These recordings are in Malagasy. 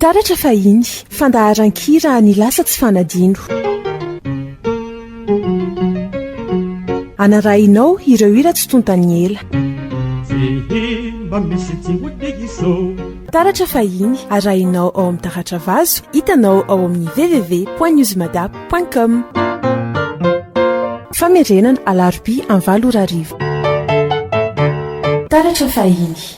taratra fahiny fandaharan-kira ny lasa tsy fanadino anarahinao ireo hira tsy tontany ela taratra fahiny arahinao ao amin'ny taratra vazo hitanao ao amin'ny www.newsmadap.com famerenana alarobia amin'ny 7 arivo taratra fahiny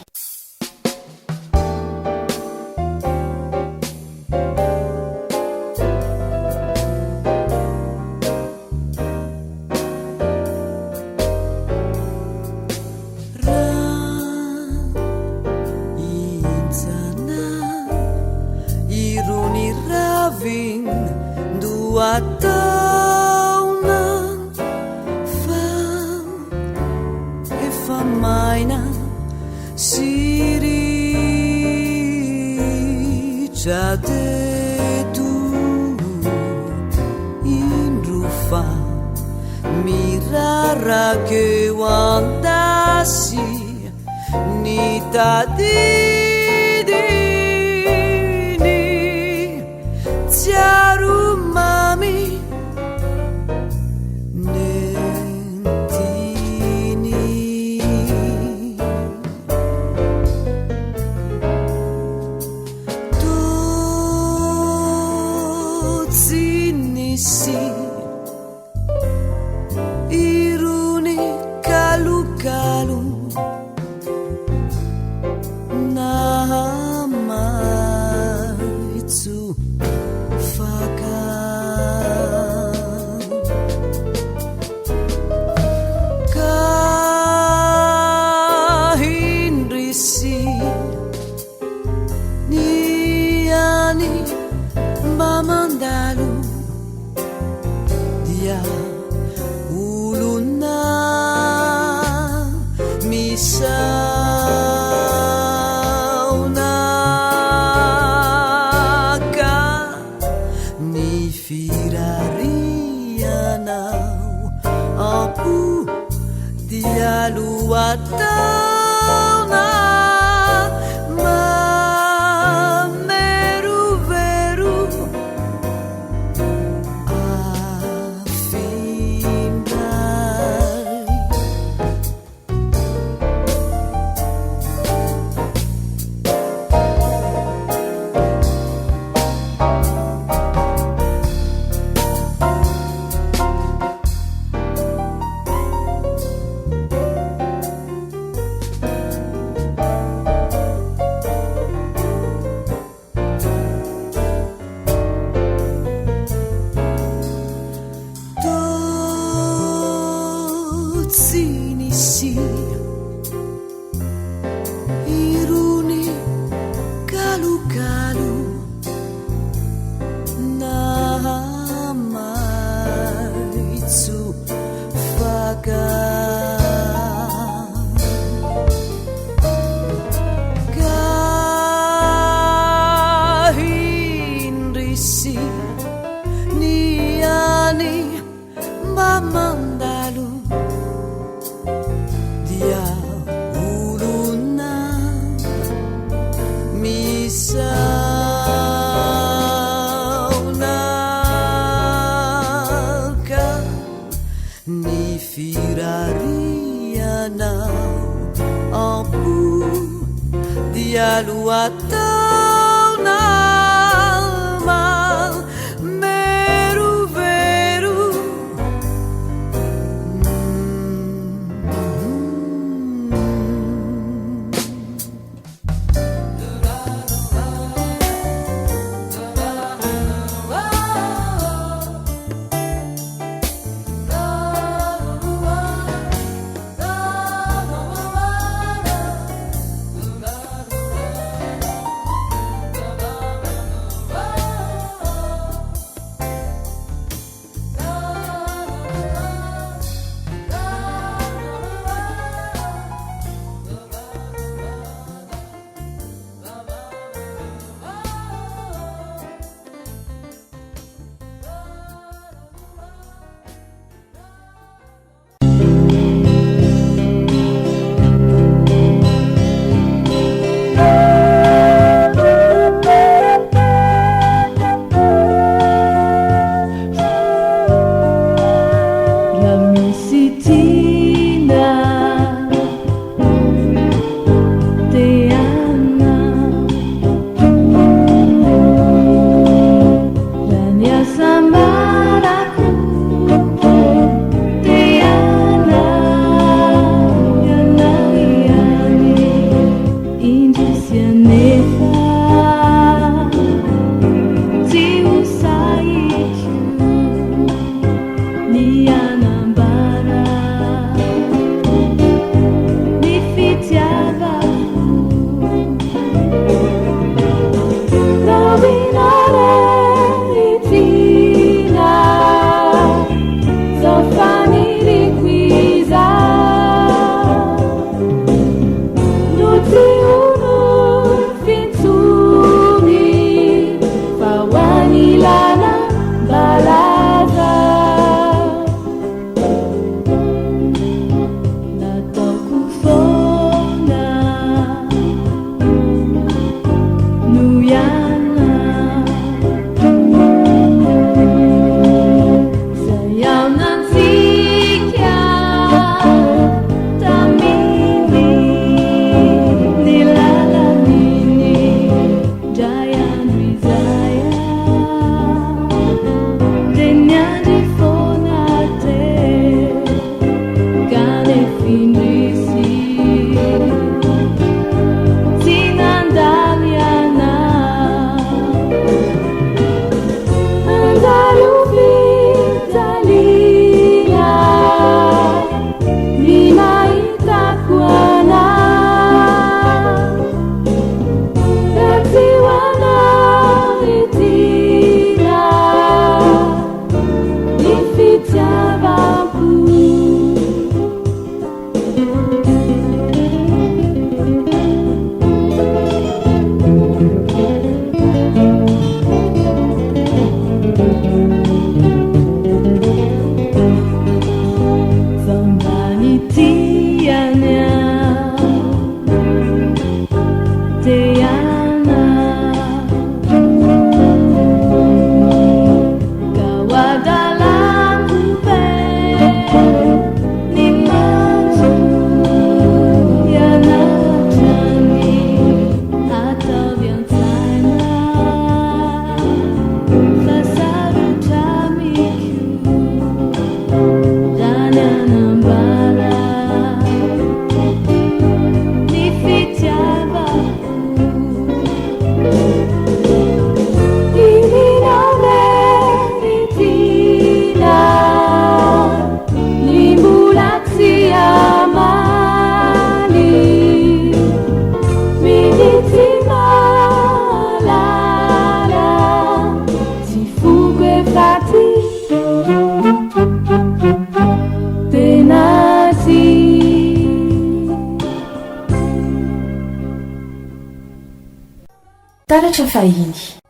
taratra fahiny.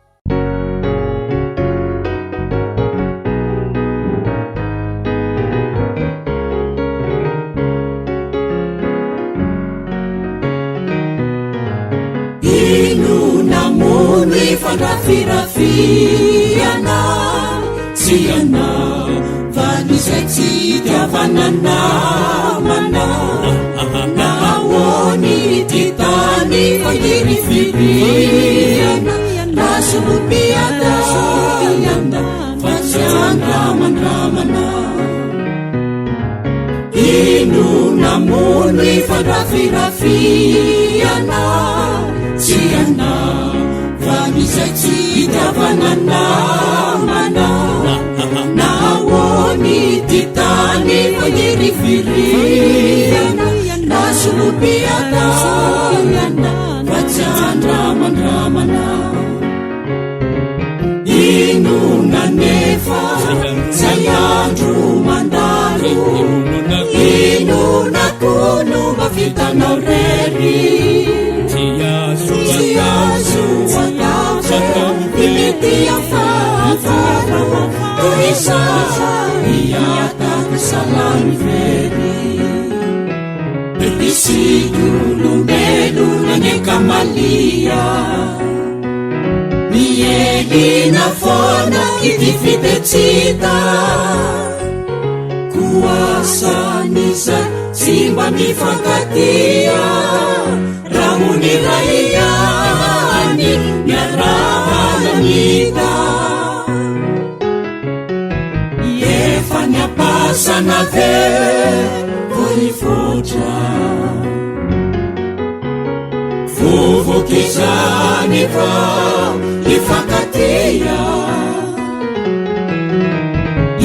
ino namono ifandrafirafiana tsy ana vanizay tsy tiavananamana nahoany ty tany fangirifiriana nasolopiadaiana fa tsy andramandramana ino namono ifandrafirafiana tsy ana vanizay tsy tiavananamana nahoany ty tany fangirifiriana nasolopiadaiana fa tsy andramandramana ino nanefa zay andro mandalo ino nakono mavitanao rery tsy azo atao imitiafafara toisa iataka salany very isiolombelo nanyekamalia mielina fona ity fitetsita kuasaniza tsy mba mifankatia rahony raiany miarahanamita efa niapasana ve voifotra vovokizany fa ifankatia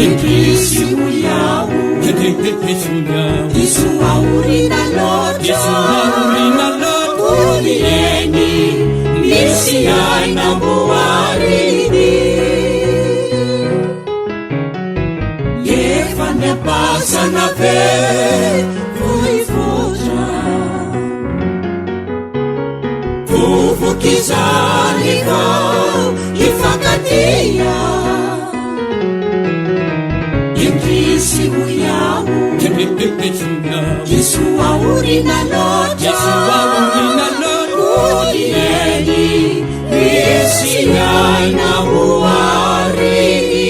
indrisy hoiao iso aorina lotra olieny misy aina mboariny efa niapasana ve voivotra vovokizany fa ifankatia indrisy hoiao iso aorina lotra olieny misy aina hoariny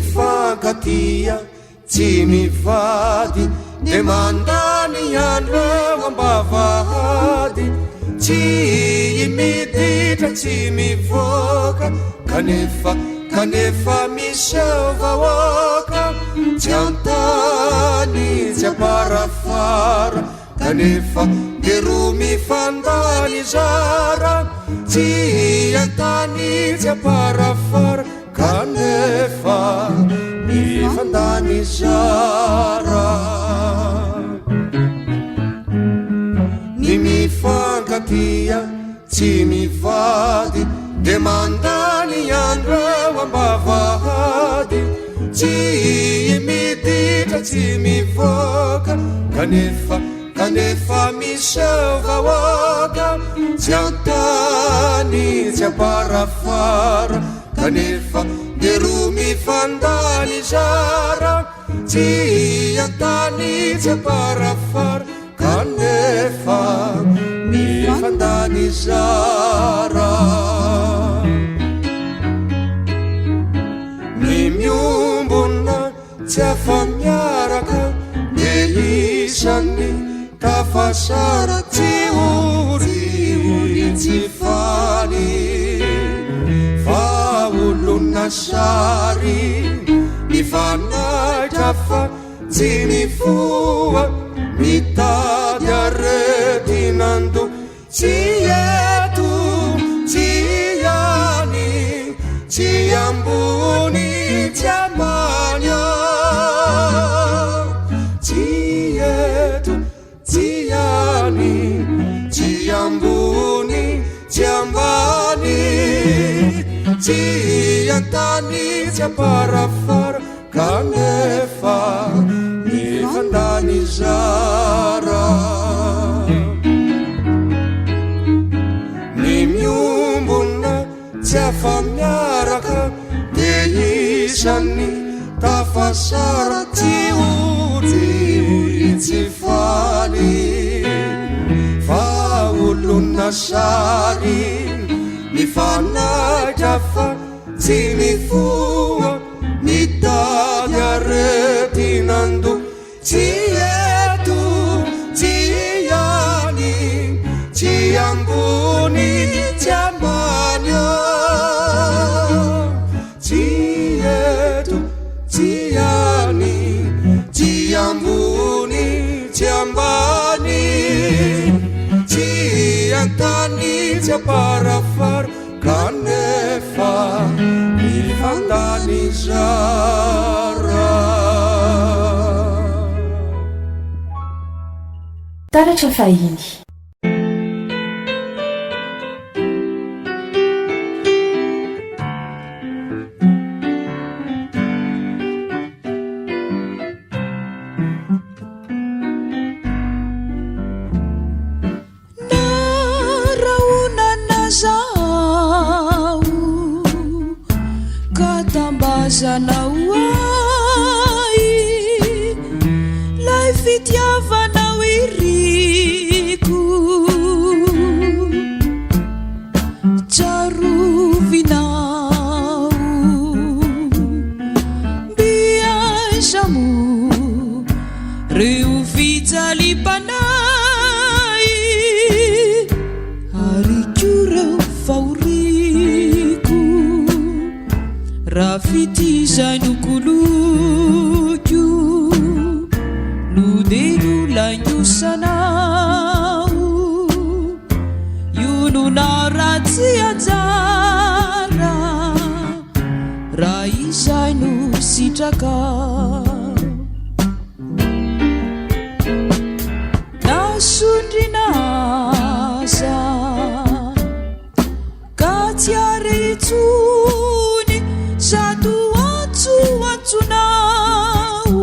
mifankatia tsy mivady de mandany andreo ambavahady tsy imiditra tsy mivoaka kanefa miseo vahoaka tsy antany tsy aparafara kanefa dero mifandany zara tsy antany tsy aparafara kanefa mifandany zara ny mifankatia tsy mivady de mandany andreo ambavahady tsy miditra tsy mivoaka kanefa miseo vahoaka tsy antany tsy aparafara kanefa dero mifandany zara tsy antany tsy aparafara kanefa mifandany zara ny miombona tsy afa-miaraka de isany tafasara tsy ory tsy fany olona sary mifanaitra fa tsy mifoa mitady aretinando tsy eto tsy any tsy ambony tsy amanya tsy eto tsy any tsy ambony tsy antany tsy aparafara kanefa mifandany zara ny miombona tsy afa-miaraka de isany tafasara tsy ory tsy faly fa olona sary mifanaitra fa tsy mifoa mitady aretinando tsy eto tsy iany tsy ambony tsy ambany tsy eto tsy iany tsy ambony tsy ambany tsy antany tsy aparafara kanefa mifandany zara taratra fahiny zanao ai lay fitiavanao iriko tsarovinao biaizamo reo fijalipanay ary koreo faoriko raha fitizay nokolokio no de nolainosanao io no naratsy anjara raha izay no sitraka nasondrinaza ka tsy aretsony sado antsoantsonao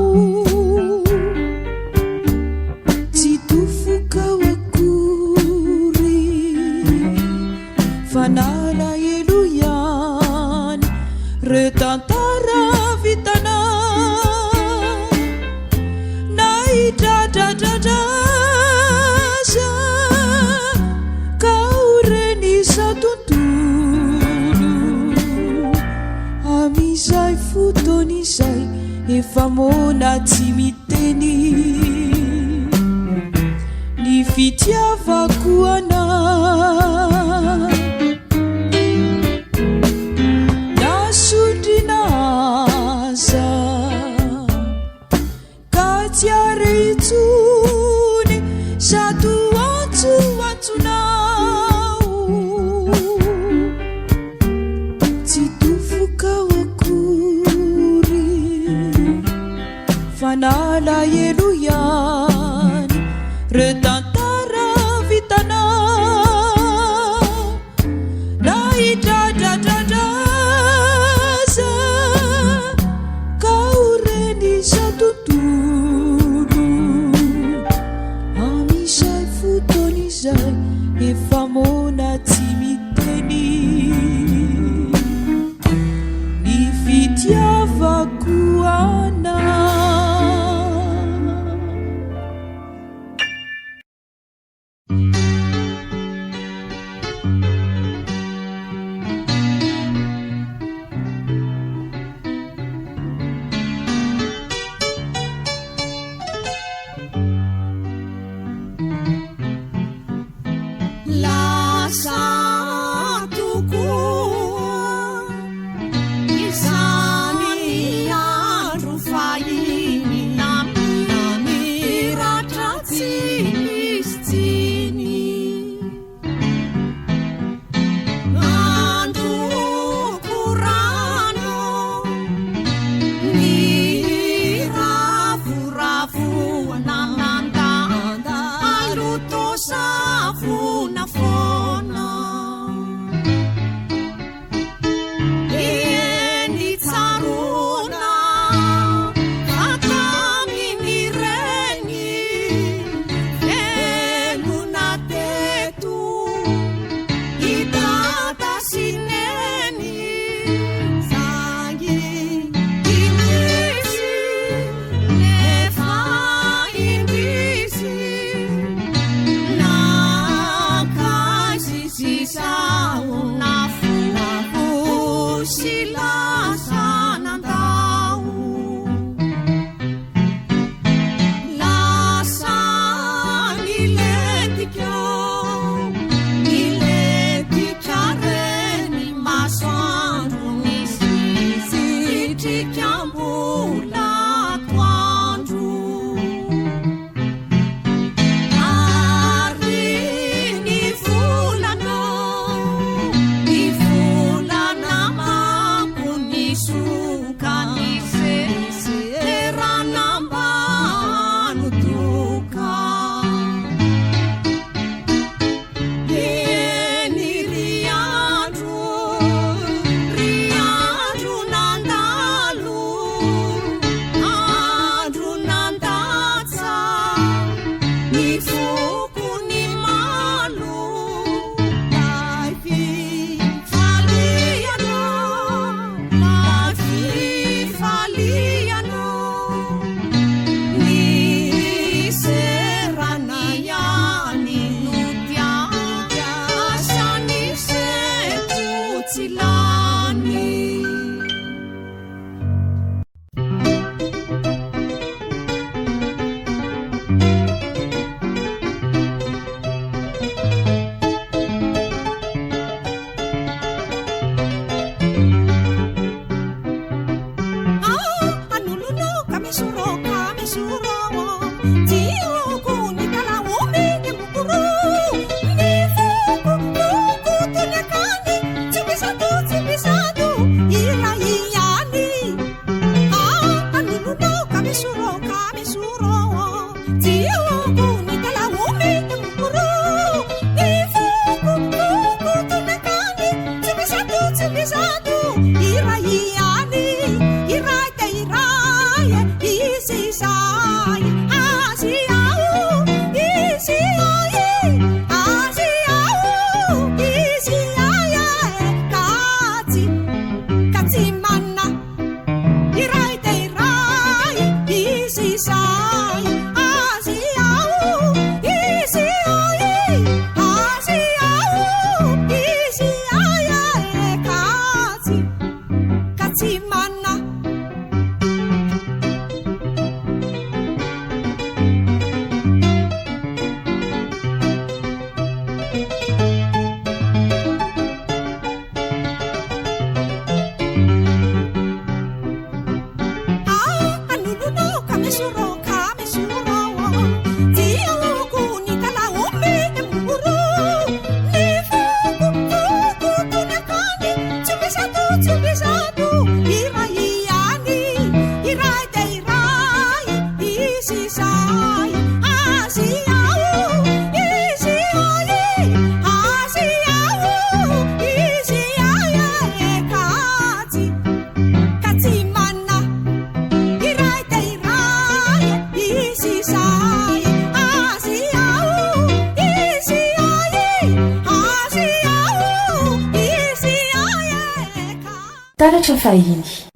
tsy tofokao akory fa nala elo ihany re tantara vitanao na hidradradradraza ka orenisa tontolo amizay foton'izay efa mona tsy miteny ny fitiavako anao nasondrinaza ka tsy aretsony sado antsoantsonao tsy tofokao akory fa nala elo ihany re tantara vitanao na hidradradradraza ka orenisa tontolo amizay foton'izay efa mona tsy miteny ny fitiavako anao lasa tokoa izany andro fahiny namiratra tsy misy tsiny andro korano ny ravoravo nanandanda aloto savona fona takatra fahiny.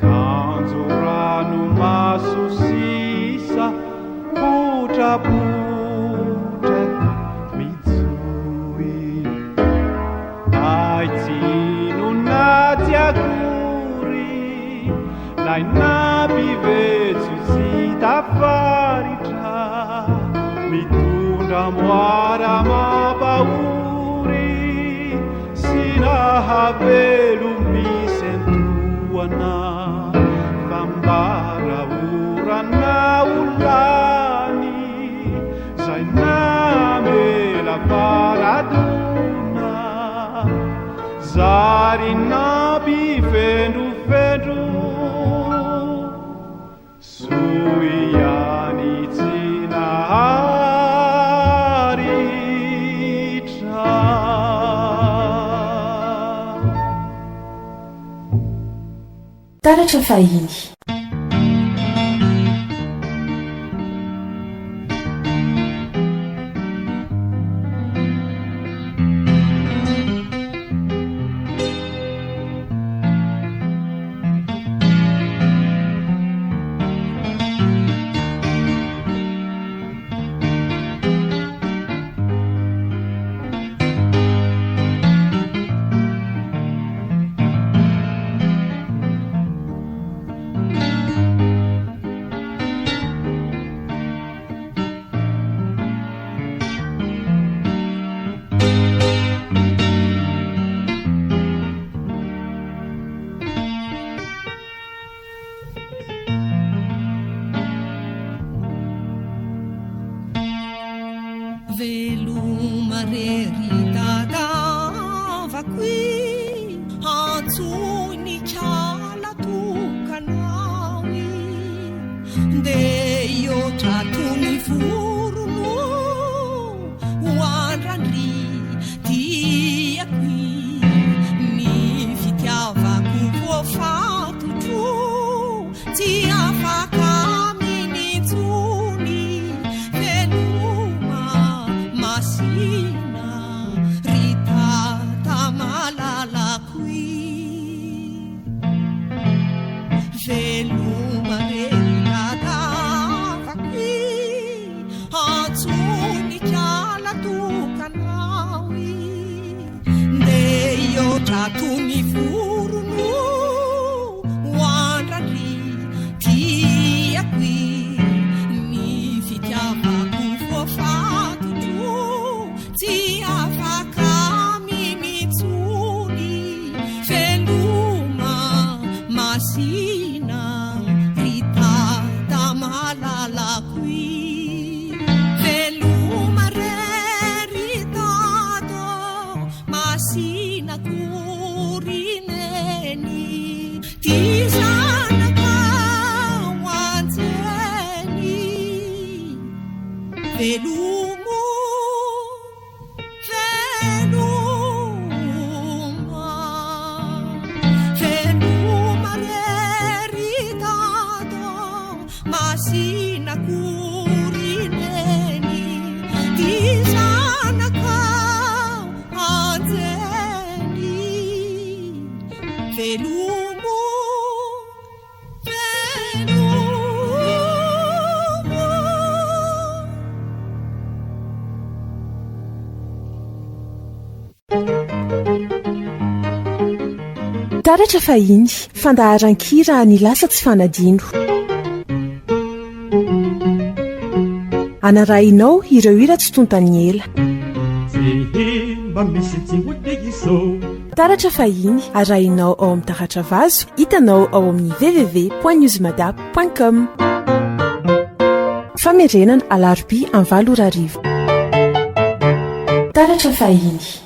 Canzurano masusisa zay napivetsy sy tafaritra mitondra moara mampahory sy nahavelo misy antoana fambara orana olany zay namela paradona zary nampifendrofendro soiany tsy naharitra taratra fahiny taratra fahiny fandaharan-kira ny lasa tsy fanadino anarahinao ireo hira tsy tontany ela taratra fahiny arahinao ao amin'ny taratra vazo hitanao ao amin'ny www.newsmadap.com famerenana alarobia 9 taratra fahiny